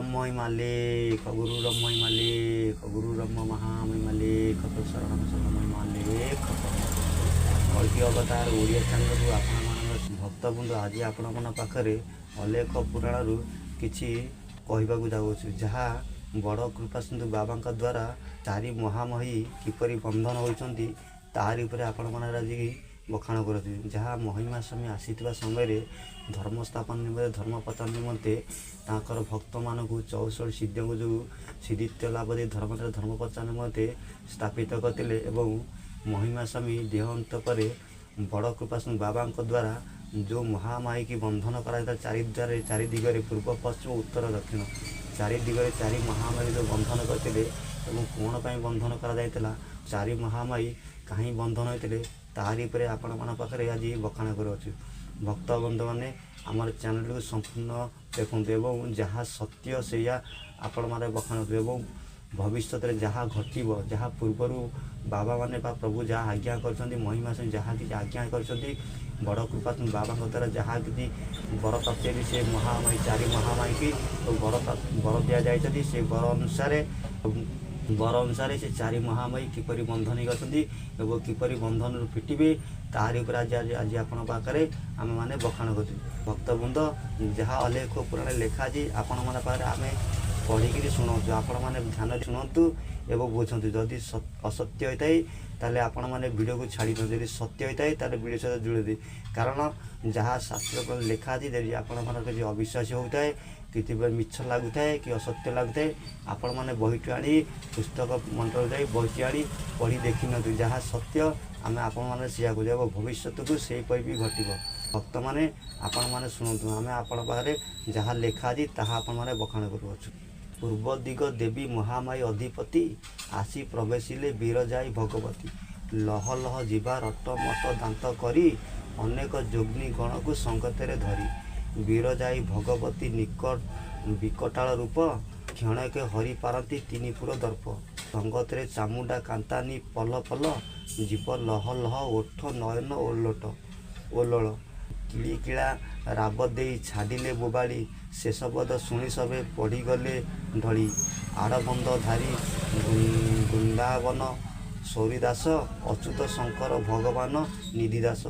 ब्रह्म मालिक गुरु ब्रह्म मालिक गुरु ब्रह्म महामय मालिक शरण शरण मालिक कल्कि अवतार ओडिया चैनल आपण भक्त बंधु आज आपण पाखे अलेख पुराण किछि कहवाक जाऊँ जहाँ बड़ कृपा सिंधु बाबा द्वारा चारि महामही किपरि बंधन होती तारि उपरे आपण मैंने आज बखाण कर जहाँ महिमा स्वामी आसीथिबा समय धर्म स्थापन निमंते धर्म प्रचार निमंते ताकर भक्त मानक 64 सिद्ध को जो सिद्धित्व लाभ दे धर्म प्रचार निमंते स्थापित करते एवं महिमा स्वामी देहांत पर बड़ कृपा सिंधु बाबा द्वारा जो महामाई की बंधन करा चारि दिगरे पूर्व पश्चिम उत्तर दक्षिण चारि दिगरे चारि महामाई जो बंधन करते कौन पर बंधन करा चारि महामाई कहीं बंधन होते तारि पर आपण मन पाखे आज बखाण कर भक्त बंधु मैंने आम चैनल को संपूर्ण देखते एवं जहाँ सत्य से आपण मैंने बखाण एवं भविष्य जहाँ घटव जहाँ पूर्वर बाबा माने प्रभु जहाँ आज्ञा कर महिमा से जहाँ कि आज्ञा कर बड़ कृपा बाबा द्वारा जहाँ कि बर प्राप्ति से महामाई चारि महामाई की तो बर दि जाती से बर अनुसार से चारि महामाई किपरि बंधन करती किपरि बंधन फिटे तारि उपर आज आज आपण पाखे आम मैंने बखाण कर भक्त बृंद जहाँ अलेख पुराण लिखा आपण मन पाखे आम पढ़ी शुणु आपण मैंने ध्यान शुणु एवं बुझंतु जदि असत्य होता है ताले आपण मैंने वीडियो को छाड़ी जब सत्य होता है ताले वीडियो सहित जुड़े कारण जहाँ शास्त्र लिखा यदि आपण मन किसी अविश्वास होता है कि मिछ लगुता है कि असत्य लगुता है आपण मैंने बहीटी आनी पुस्तक मंत्र जाए बहीटी आनी पढ़ी देखी न जहाँ सत्य आम आपण मैंने सिया को जाए भविष्य को से भी घटव भक्त मैंने आपण मैंने शुणु आम आपण पाखे जहाँ लिखा ताहा आपण मैंने बखाण करुँ पूर्व दिग देवी महामाई अधिपति आसी प्रवेशिले बीरजाई भगवती लह लह जीवा रट मट दांत करी अनेक जोग्नि गण को संगतरे धरी बीरजाई भगवती निकट विकटाल रूप क्षणके हरि पारती तीन पुर दर्प संगतरे चामुंडा कांतानी पल पल जीव लह लह ओठ नयन ओलल किली किला राब दे छाड़िले बोबाड़ी शेषपद शुणी सबे पढ़ीगले ढली आड़बंद धारी वृंदावन सौरीदास अच्युत शंकर भगवान निधिदास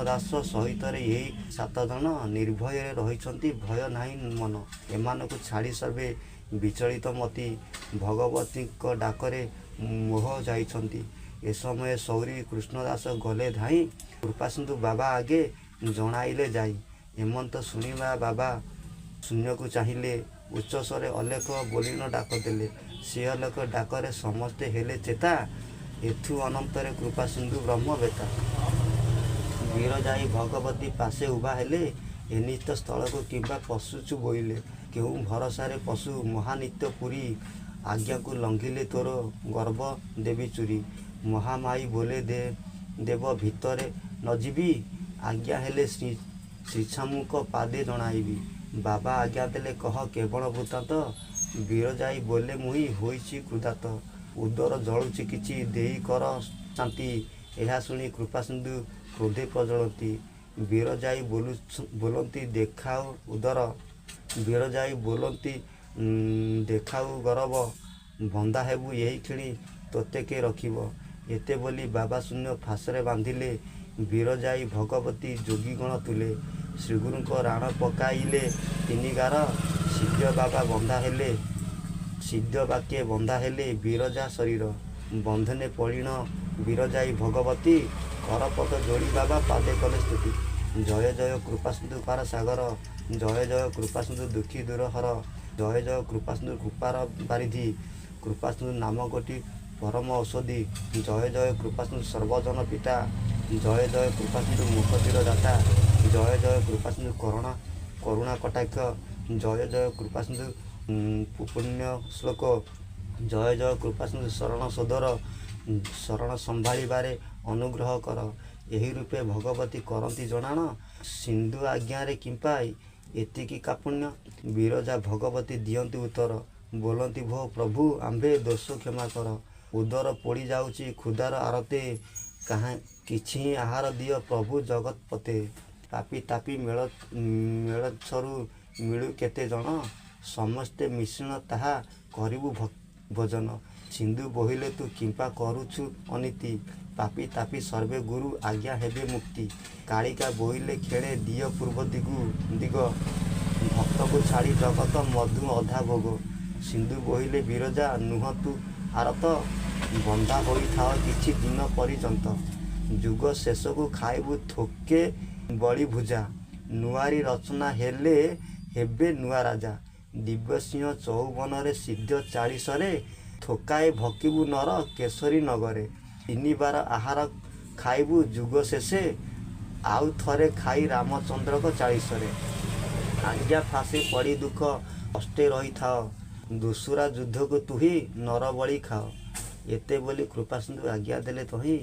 दास सहित यही 7 जन निर्भय रही भय नाही मन एमान को छाड़ी सर्वे विचलित मती भगवती डाकरे मोह जाइछंती ए समय सौरी कृष्णदास गले धाई कृपा सिंधु बाबा आगे जणाइले जाई हेमंत शुणिबा बाबा शून्य को चाहिए उच्च स्वरे अलेख बोलिन डाक देले से अलेख डाकरे समस्ते हेले चेता एथु अनंतरे कृपा सिंधु ब्रह्म बेता बीरजाई भगवती पासे उभा हेले एनित स्थल को किंबा पशुचु बोइले केहू भरसारे पशु महानित्य पुरी आज्ञा को लंघिले तोर गर्भ देवी चुरी महामाई बोले देव भितरे न जीवी आज्ञा हेले श्रीछामुक पादे जणाइबी बाबा आज्ञा देले कह केवल वृत्तांत बीरजाई बोले मुही होइछि क्रुदात उदर जलुछि किछि देई कर शांति यह शुणी कृपा सिंधु क्रोधे प्रज्वलती बीरजाई बोलती देखाओ उदर बीरजाई बोलती देखाऊ गरब बंदा हेबु यही खिणी तोते के रखिब एते बोली बाबा शून्य फासरे बांधिले बीरजाई भगवती जोगीगण तुले श्रीगुरु को राण पकाइले 3 गार सिद्ध बाबा बंधा हेले सिद्ध बाक्ये बंधा हेले बीरजा शरीर बंधने परिण बीरजाई भगवती करपद जोड़ी बाबा पादे कले स्तुति जय जय कृपा सिंधु पार सागर जय जय कृपा सिंधु दुखी दूर हर जय जय कृपा सिंधु कृपार बारिधि कृपा सिंधु नाम कोटि परम औषधि जय जय कृपा सिंधु सर्वजन पिता जय जय कृपा सिंधु मुखतिर दाता जय जय कृपा सिंधु करुणा कटाक्ष जय जय कृपा सिंधु पुण्य श्लोक जय जय कृपा सिंधु शरण सदर शरण संभाळिबारे अनुग्रह कर यही रूपे भगवती करती जनाण सिंधु आज्ञारे किंपा एतिकी कापुण्य बीरजा भगवती दियंती उत्तर बोलती भो प्रभु आंभे दोष क्षमा कर उदर पोड़ी जाउची खुदार आरते कहाँ किछि आहार दिय प्रभु जगतपते पापी तापी मेल छरु मिलु केते जन ସମସ୍ତେ ମିଶ୍ରଣ ତାହା କରିବୁ ଭୋଜନ। ସିନ୍ଧୁ ବୋହିଲେ ତୁ କିମ୍ପା କରୁଛୁ ଅନୀତି, ପାପି ତାପି ସର୍ବେ ଗୁରୁ ଆଜ୍ଞା ହେବେ ମୁକ୍ତି। କାଳିକା ବୋହିଲେ ଖେଳେ ଦିଅ ପୂର୍ବ ଦିଗ, ଭକ୍ତକୁ ଛାଡ଼ି ଜଗତ ମଧୁ ଅଧା ଭୋଗ। ସିନ୍ଧୁ ବୋହିଲେ ବିରଜା ନୁହଁ ତୁ ଆରତ, ବନ୍ଧା ହୋଇଥାଅ କିଛି ଦିନ ପର୍ଯ୍ୟନ୍ତ। ଯୁଗ ଶେଷକୁ ଖାଇବୁ ଥୋକେ ବଳି ଭୁଜା, ନୂଆରୀ ରଚନା ହେଲେ ହେବେ ନୂଆ ରାଜା। ଦିବ୍ୟସିଂହ ଚଉବନରେ ସିଦ୍ଧ 40ରେ, ଥୋକାଏ ଭକିବୁ ନର କେଶରୀ ନଗରେ। 3 ବାର ଆହାର ଖାଇବୁ ଯୁଗ ଶେଷେ, ଆଉ ଥରେ ଖାଇ ରାମଚନ୍ଦ୍ରଙ୍କ 40ରେ। ଆଜ୍ଞା ଫାଶୀ ପଡ଼ି ଦୁଃଖ କଷ୍ଟେ ରହିଥାଅ, ଦୁସୁରା ଯୁଦ୍ଧକୁ ତୁହି ନରବଳି ଖାଅ। ଏତେ ବୋଲି କୃପାସିନ୍ଧୁ ଆଜ୍ଞା ଦେଲେ ତହିଁ,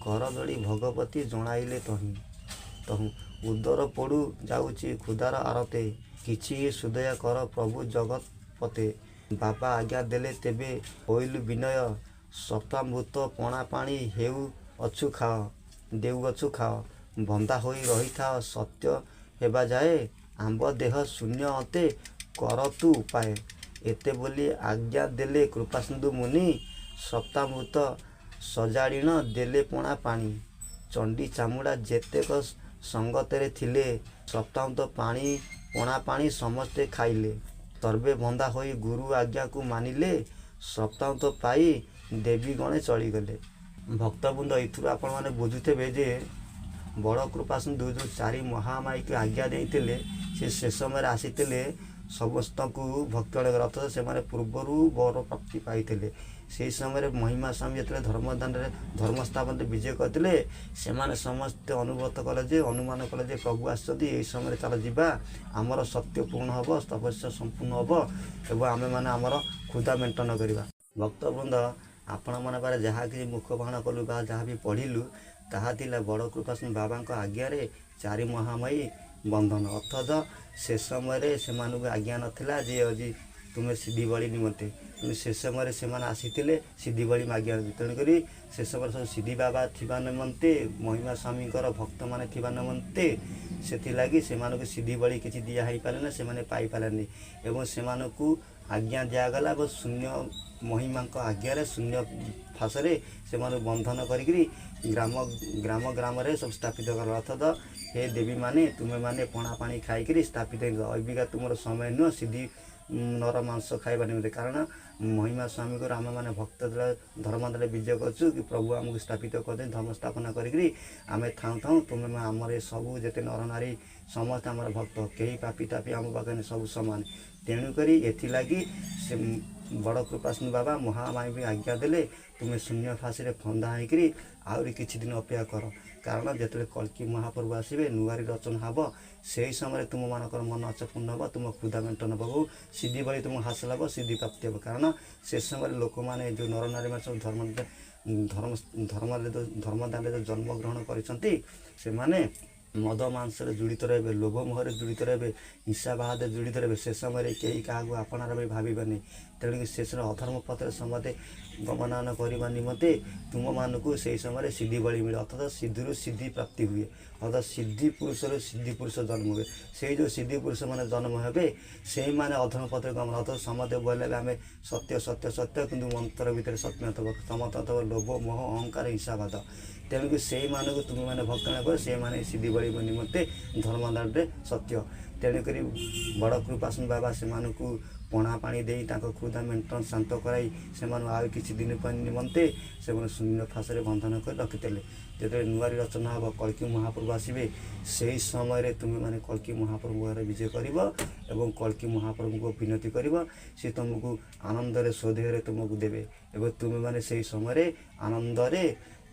କରଦଳି ଭଗବତୀ ଜଣାଇଲେ ତହୁଁ। ଉଦର ପୋଡ଼ୁ ଯାଉଛି କ୍ଷୁଧାର ଆରତେ, କିଛି ସୁଦୟା କର ପ୍ରଭୁ ଜଗତପତେ। ବାବା ଆଜ୍ଞା ଦେଲେ ତେବେ ହୋଇଲୁ ବିନୟ, ସପ୍ତାମୃତ ପଣା ପାଣି ଦେଉଅଛୁ ଖାଅ। ବନ୍ଧା ହୋଇ ରହିଥାଅ ସତ୍ୟ ହେବା ଯାଏ, ଆମ୍ବ ଦେହ ଶୂନ୍ୟ ଅନ୍ତେ କର ତୁ ଉପାୟ। ଏତେ ବୋଲି ଆଜ୍ଞା ଦେଲେ କୃପାସିନ୍ଧୁ ମୁନି, ସପ୍ତାମୃତ ସଜାଡ଼ିଣ ଦେଲେ ପଣା ପାଣି। ଚଣ୍ଡୀ ଚାମୁଡ଼ା ଯେତେକ ସଙ୍ଗତରେ ଥିଲେ, ସପ୍ତାମୃତ ପଣା ପାଣି ସମସ୍ତେ ଖାଇଲେ। ସର୍ବେ ବନ୍ଧା ହୋଇ ଗୁରୁ ଆଜ୍ଞାକୁ ମାନିଲେ, ସପ୍ତାମୃତ ପାଇ ଦେବୀ ଗଣେ ଚଳିଗଲେ। ଭକ୍ତବୃନ୍ଦ, ଏଥିରୁ ଆପଣମାନେ ବୁଝୁଥିବେ ଯେ ବଡ଼ କୃପାସିନ୍ଧୁ ଯେଉଁ 4 ମହାମାୟୀକୁ ଆଜ୍ଞା ଦେଇଥିଲେ, ସେ ସମୟରେ ଆସିଥିଲେ ସମସ୍ତଙ୍କୁ ଭକ୍ତଗଣ ଅର୍ଥାତ୍ ସେମାନେ ପୂର୍ବରୁ ବର ପ୍ରାପ୍ତି ପାଇଥିଲେ। ସେହି ସମୟରେ ମହିମା ସ୍ୱାମୀ ଯେତେବେଳେ ଧର୍ମ ସ୍ଥାପନରେ ବିଜୟ କରିଥିଲେ, ସେମାନେ ସମସ୍ତେ ଅନୁମାନ କଲେ ଯେ ପ୍ରଭୁ ଆସିଛନ୍ତି, ଏହି ସମୟରେ ଚାଲ ଯିବା, ଆମର ସତ୍ୟ ପୂର୍ଣ୍ଣ ହେବ, ତପସ୍ୟା ସମ୍ପୂର୍ଣ୍ଣ ହେବ ଏବଂ ଆମେମାନେ ଆମର କ୍ଷୁଧା ମେଣ୍ଟନ କରିବା। ଭକ୍ତବୃନ୍ଦ, ଆପଣମାନେ ପରେ ଯାହା କିଛି ମୁଖବାଣ କଲୁ ବା ଯାହା ବି ପଢ଼ିଲୁ, ତାହା ଥିଲା ବଡ଼ କୃପାସିନ୍ଧୁ ବାବାଙ୍କ ଆଜ୍ଞାରେ 4 ମହାମାୟୀ ବନ୍ଧନ। ଅଥଚ ସେ ସମୟରେ ସେମାନଙ୍କୁ ଆଜ୍ଞା ନଥିଲା ଯେ ଆଜି ତୁମେ ସିଦ୍ଧି ବଳି ନିମନ୍ତେ, କିନ୍ତୁ ସେ ସମୟରେ ସେମାନେ ଆସିଥିଲେ ସିଦ୍ଧି ବଳି ମାଗିବା। ତେଣୁକରି ସେ ସମୟରେ ସବୁ ସିଦ୍ଧି ବାବା ଥିବା ନିମନ୍ତେ, ମହିମା ସ୍ୱାମୀଙ୍କର ଭକ୍ତମାନେ ଥିବା ନିମନ୍ତେ, ସେଥିଲାଗି ସେମାନଙ୍କୁ ସିଦ୍ଧି ବଳି କିଛି ଦିଆ ହେଇପାରିଲା, ସେମାନେ ପାଇପାରିଲେନି ଏବଂ ସେମାନଙ୍କୁ ଆଜ୍ଞା ଦିଆଗଲା ଏବଂ ଶୂନ୍ୟ ମହିମାଙ୍କ ଆଜ୍ଞାରେ ଶୂନ୍ୟ ଫାଶରେ ସେମାନଙ୍କୁ ବନ୍ଧନ କରିକିରି ଗ୍ରାମରେ ସବୁ ସ୍ଥାପିତ କଲା। ଅର୍ଥାତ୍ ହେ ଦେବୀମାନେ, ତୁମେମାନେ ପଣା ପାଣି ଖାଇକିରି ସ୍ଥାପିତ ହେଇଯାଅ, ଅବିକା ତୁମର ସମୟ ନୁହଁ ସିଦ୍ଧି ନର ମାଂସ ଖାଇବା ନିମନ୍ତେ। କାରଣ ମହିମା ସ୍ୱାମୀଙ୍କର ଆମେମାନେ ଭକ୍ତ ଧର୍ମରେ ବିଜୟ କରୁଛୁ କି ପ୍ରଭୁ ଆମକୁ ସ୍ଥାପିତ କରିଦେଇ ଧର୍ମ ସ୍ଥାପନା କରିକିରି ଆମେ ଥାଉଁ ତୁମେ ଆମର ସବୁ ଯେତେ ନରନାରୀ ସମସ୍ତେ ଆମର ଭକ୍ତ, କେହି ପାପି ତାପି ଆମ ପାଖରେ ସବୁ ସମାନ। ତେଣୁକରି ଏଥିଲାଗି ସେ ବଡ଼ କୃପାସିନ୍ଧୁ ବାବା ମହାମାୟୀ ଆଜ୍ଞା ଦେଲେ, ତୁମେ ଶୂନ୍ୟ ଫାଶୀରେ ଫନ୍ଦା ହେଇକିରି ଆହୁରି କିଛି ଦିନ ଅପେକ୍ଷା କର। କାରଣ ଯେତେବେଳେ କଳ୍କି ମହାପ୍ରଭୁ ଆସିବେ, ନୂଆରୀ ରଚନା ହେବ, ସେହି ସମୟରେ ତୁମମାନଙ୍କର ମନ ଆଶା ପୂର୍ଣ୍ଣ ହେବ, ତୁମ କ୍ଷୁଧା ମେଣ୍ଟନ ହେବ, ସିଦ୍ଧି ବଳି ତୁମକୁ ହାସଲ ହେବ, ସିଦ୍ଧି ପ୍ରାପ୍ତି ହେବ। କାରଣ ସେ ସମୟରେ ଲୋକମାନେ ଯେଉଁ ନରନାରୀମାନେ ସବୁ ଧର୍ମଦାନରେ ଯେଉଁ ଜନ୍ମଗ୍ରହଣ କରିଛନ୍ତି, ସେମାନେ ମଦ ମାଂସରେ ଜଡ଼ିତ ରହିବେ, ଲୋଭ ମୋହରେ ଜଡ଼ିତ ରହିବେ, ହିଂସାବାଦରେ ଜଡ଼ିତ ରହିବେ। ସେ ସମୟରେ କେହି କାହାକୁ ଆପଣାର ପାଇଁ ଭାବିବେନି। ତେଣୁକି ସେ ସମୟରେ ଅଧର୍ମ ପଥରେ ସମସ୍ତେ ଗମନାଗମନ କରିବା ନିମନ୍ତେ ତୁମମାନଙ୍କୁ ସେହି ସମୟରେ ସିଦ୍ଧି ବଳି ମିଳେ। ଅର୍ଥାତ୍ ସିଦ୍ଧିରୁ ସିଦ୍ଧି ପ୍ରାପ୍ତି ହୁଏ, ଅର୍ଥାତ୍ ସିଦ୍ଧି ପୁରୁଷରୁ ସିଦ୍ଧି ପୁରୁଷ ଜନ୍ମ ହୁଏ। ସେଇ ଯେଉଁ ସିଦ୍ଧି ପୁରୁଷମାନେ ଜନ୍ମ ହେବେ, ସେଇମାନେ ଅଧର୍ମ ପଥରେ ଗମନ। ଅର୍ଥାତ୍ ସମସ୍ତେ ବୋଇଲେ ଆମେ ସତ୍ୟ ସତ୍ୟ ସତ୍ୟ, କିନ୍ତୁ ଅନ୍ତର ଭିତରେ ସତ୍ୟ ନଥିବ, ସମସ୍ତ ଲୋଭ ମୋହ ଅହଙ୍କାର ହିଂସାବାଦ। ତେଣୁକି ସେଇମାନଙ୍କୁ ତୁମେମାନେ ଭକ୍ତ କର, ସେଇମାନେ ସିଦ୍ଧି ବଳି ନିମନ୍ତେ ଧର୍ମଦାନରେ ସତ୍ୟ। ତେଣୁକରି ବଡ଼ କୃପାସିନ୍ଧୁ ବାବା ସେମାନଙ୍କୁ ପଣା ପାଣି ଦେଇ ତାଙ୍କ କ୍ଷୁଧା ମେଣ୍ଟନ ଶାନ୍ତ କରାଇ ସେମାନଙ୍କୁ ଆଉ କିଛି ଦିନ ପାଇଁ ନିମନ୍ତେ ସେମାନେ ଶୂନ୍ୟ ଫାଶରେ ବନ୍ଧନ କରି ରଖିଥିଲେ। ଯେତେବେଳେ ନୂଆରୀ ରଚନା ହେବ, କଳ୍କି ମହାପ୍ରଭୁ ଆସିବେ, ସେହି ସମୟରେ ତୁମେମାନେ କଳ୍କି ମହାପ୍ରଭୁଙ୍କର ବିଜୟ କରିବ ଏବଂ କଳ୍କି ମହାପ୍ରଭୁଙ୍କୁ ବିନତି କରିବ, ସେ ତୁମକୁ ଆନନ୍ଦରେ ସ୍ୱଦେହରେ ତୁମକୁ ଦେବେ ଏବଂ ତୁମେମାନେ ସେହି ସମୟରେ ଆନନ୍ଦରେ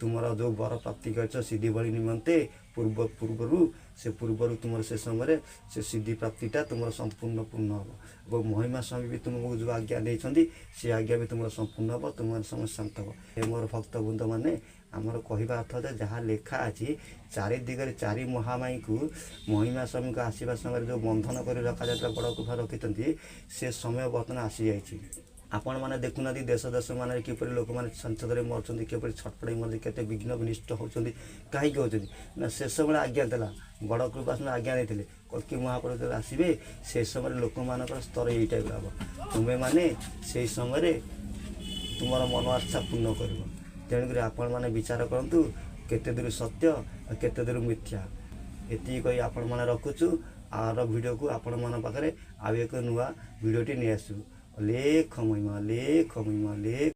ତୁମର ଯେଉଁ ବର ପ୍ରାପ୍ତି କରିଛ ସିଦ୍ଧି ବଳି ନିମନ୍ତେ ପୂର୍ବରୁ ତୁମର ସେ ସମୟରେ ସେ ସିଦ୍ଧି ପ୍ରାପ୍ତିଟା ତୁମର ସମ୍ପୂର୍ଣ୍ଣ ପୂର୍ଣ୍ଣ ହେବ ଏବଂ ମହିମା ସ୍ୱାମୀ ବି ତୁମକୁ ଯେଉଁ ଆଜ୍ଞା ଦେଇଛନ୍ତି, ସେ ଆଜ୍ଞା ବି ତୁମର ସମ୍ପୂର୍ଣ୍ଣ ହେବ, ତୁମର ସମସ୍ତ ଶାନ୍ତ ହେବ। ଏ ମୋର ଭକ୍ତବୃନ୍ଦମାନେ, ଆମର କହିବା ଅର୍ଥ ଯେ ଯାହା ଲେଖା ଅଛି, 4 ଦିଗରେ 4 ମହାମାୟୀଙ୍କୁ ମହିମା ସ୍ୱାମୀଙ୍କ ଆସିବା ସମୟରେ ଯେଉଁ ବନ୍ଧନ କରି ରଖାଯାଇଥିଲା, ବଡ଼ କୃପା ରଖିଛନ୍ତି, ସେ ସମୟ ବର୍ତ୍ତମାନ ଆସିଯାଇଛି। ଆପଣମାନେ ଦେଖୁନାହାନ୍ତି ଦେଶ ଦେଶମାନରେ କିପରି ଲୋକମାନେ ସଂସଦରେ ମରୁଛନ୍ତି, କିପରି ଛଟପଟ ମରୁଛନ୍ତି, କେତେ ବିଘ୍ନ ବିନିଷ୍ଟ ହେଉଛନ୍ତି। କାହିଁକି ହେଉଛନ୍ତି ନା ସେସବୁବେଳେ ଆଜ୍ଞା ଥିଲା, ବଡ଼ କୃପାସିନ୍ଧୁ ଆଜ୍ଞା ଦେଇଥିଲେ, କଳ୍କି ମହାପ୍ରଭୁ ଯେତେବେଳେ ଆସିବେ ସେ ସମୟରେ ଲୋକମାନଙ୍କର ସ୍ତର ଏଇ ଟାଇପ୍ର ହେବ। ତୁମେମାନେ ସେଇ ସମୟରେ ତୁମର ମନ ଆଶା ପୂର୍ଣ୍ଣ କରିବ। ତେଣୁକରି ଆପଣମାନେ ବିଚାର କରନ୍ତୁ କେତେ ଦୂର ସତ୍ୟ ଆଉ କେତେ ଦୂର ମିଥ୍ୟା। ଏତିକି କହି ଆପଣମାନେ ରଖୁଛୁ। ଆର ଭିଡ଼ିଓକୁ ଆପଣମାନଙ୍କ ପାଖରେ ଆଉ ଏକ ନୂଆ ଭିଡ଼ିଓଟି ନେଇ ଆସିବୁ। ଲେଖ ମହିମା ଲେଖ ମହିମା ଲେଖ।